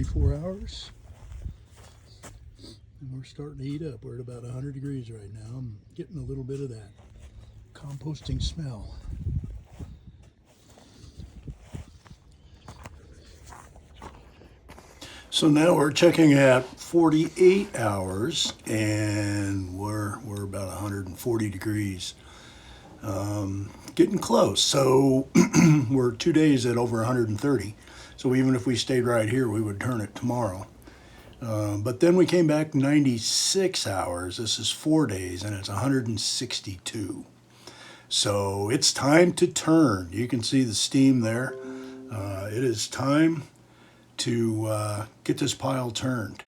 24 hours. And we're starting to heat up. We're at about 100 degrees right now. I'm getting a little bit of that composting smell. So now we're checking at 48 hours and we're about 140 degrees. Getting close. So we're 2 days at over 130. So even if we stayed right here, we would turn it tomorrow. But then we came back 96 hours. This is 4 days and it's 162. So it's time to turn. You can see the steam there. It is time to get this pile turned.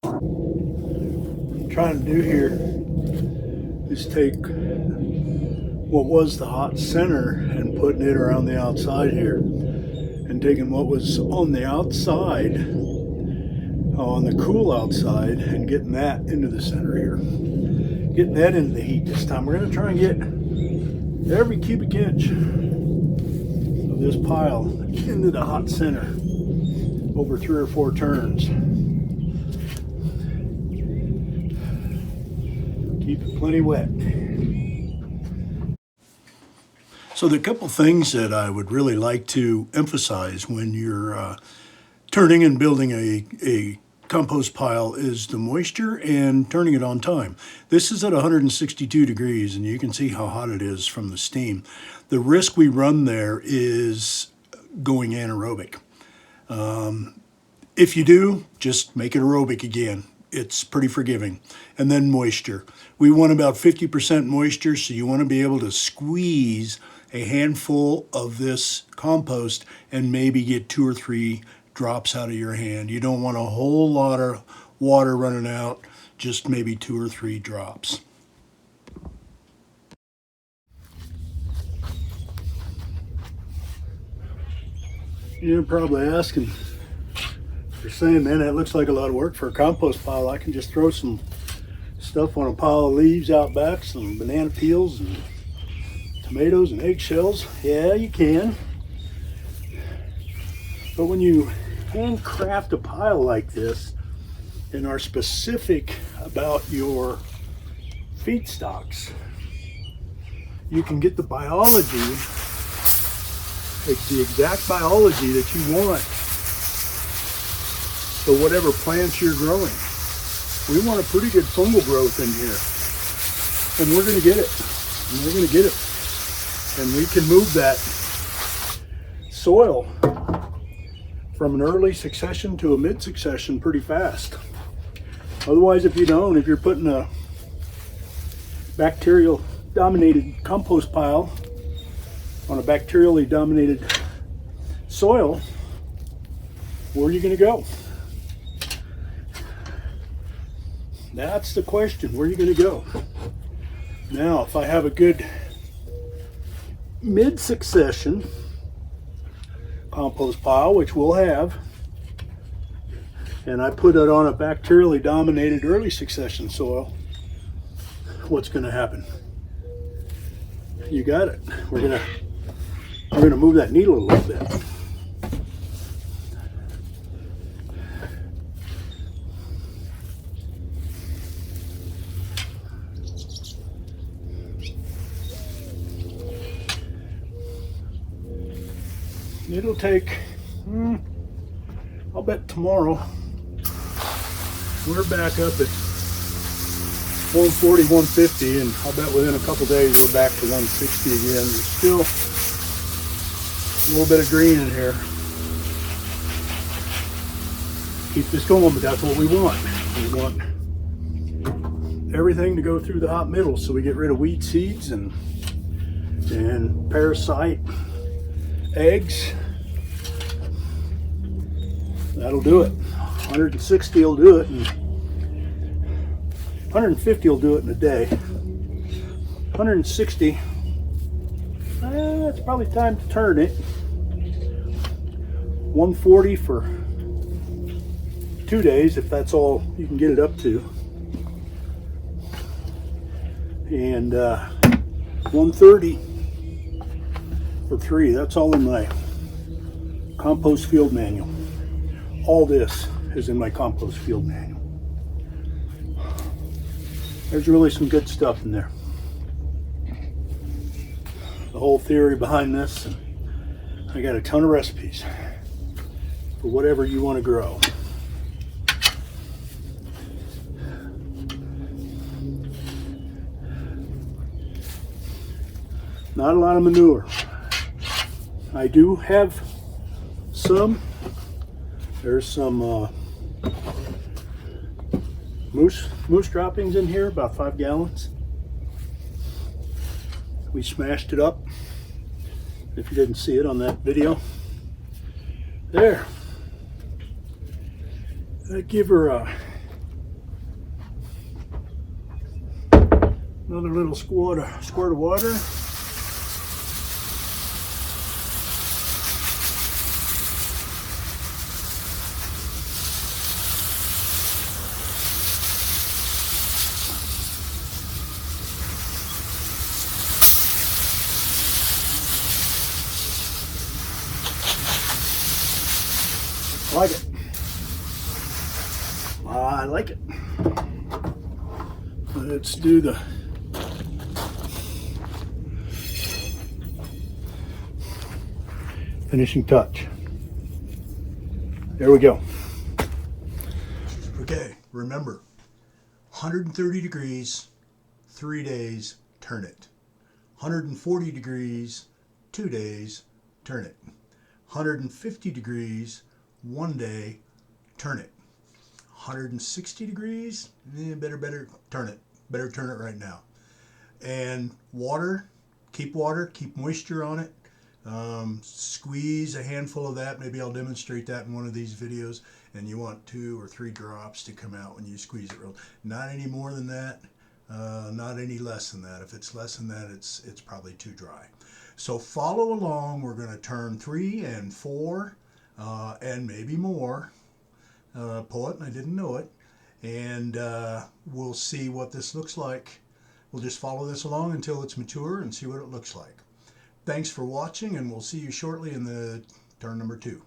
What I'm trying to do here is take what was the hot center and putting it around the outside here, and taking what was on the outside, on the cool outside, and getting that into the center here. Getting that into the heat this time. We're going to try and get every cubic inch of this pile into the hot center over 3 or 4 turns. Keep it plenty wet. So the couple things that I would really like to emphasize when you're turning and building a compost pile is the moisture and turning it on time. This is at 162 degrees and you can see how hot it is from the steam. The risk we run there is going anaerobic. If you do, just make it aerobic again. It's pretty forgiving. And then moisture. We want about 50% moisture, so you want to be able to squeeze a handful of this compost and maybe get 2 or 3 drops out of your hand. You don't want a whole lot of water running out, just maybe 2 or 3 drops. You're probably asking, you're saying, man, that looks like a lot of work for a compost pile. I can just throw some stuff on a pile of leaves out back, some banana peels and tomatoes and eggshells. Yeah, you can. But when you handcraft a pile like this and are specific about your feedstocks, you can get the biology, like the exact biology that you want for whatever plants you're growing. We want a pretty good fungal growth in here, and we're going to get it. And we're going to get it. And we can move that soil from an early succession to a mid succession pretty fast. Otherwise, if you don't, if you're putting a bacterial dominated compost pile on a bacterially dominated soil, where are you going to go? That's the question. Where are you going to go? Now, if I have a good mid-succession compost pile, which we'll have, and I put it on a bacterially dominated early succession soil, what's going to happen? You got it. We're going to move that needle a little bit. It'll take, I'll bet tomorrow, we're back up at 140, 150, and I'll bet within a couple days we're back to 160 again. There's still a little bit of green in here. Keep this going, but that's what we want. We want everything to go through the hot middle so we get rid of weed seeds and parasite eggs. That'll do it. 160 will do it, and 150 will do it in a day. 160, it's probably time to turn it. 140 for 2 days, if that's all you can get it up to. And 130 for 3. That's all in my compost field manual. All this is in my compost field manual. There's really some good stuff in there. The whole theory behind this, and I got a ton of recipes for whatever you want to grow. Not a lot of manure. I do have some. There's some moose droppings in here, about 5 gallons. We smashed it up. If you didn't see it on that video. There. I give her another little squirt of water. I like it. I like it. Let's do the finishing touch. There we go. Okay, remember, 130 degrees, 3 days, turn it. 140 degrees, 2 days, turn it. 150 degrees, 1 day, turn it. 160 degrees, better turn it. Better turn it right now. And water, keep moisture on it. Squeeze a handful of that. Maybe I'll demonstrate that in one of these videos. And you want 2 or 3 drops to come out when you squeeze it real. Not any more than that. Not any less than that. If it's less than that, it's probably too dry. So follow along. We're going to turn 3 and 4. And maybe more. Poet, I didn't know it. And we'll see what this looks like. We'll just follow this along until it's mature and see what it looks like. Thanks for watching, and we'll see you shortly in the turn number 2.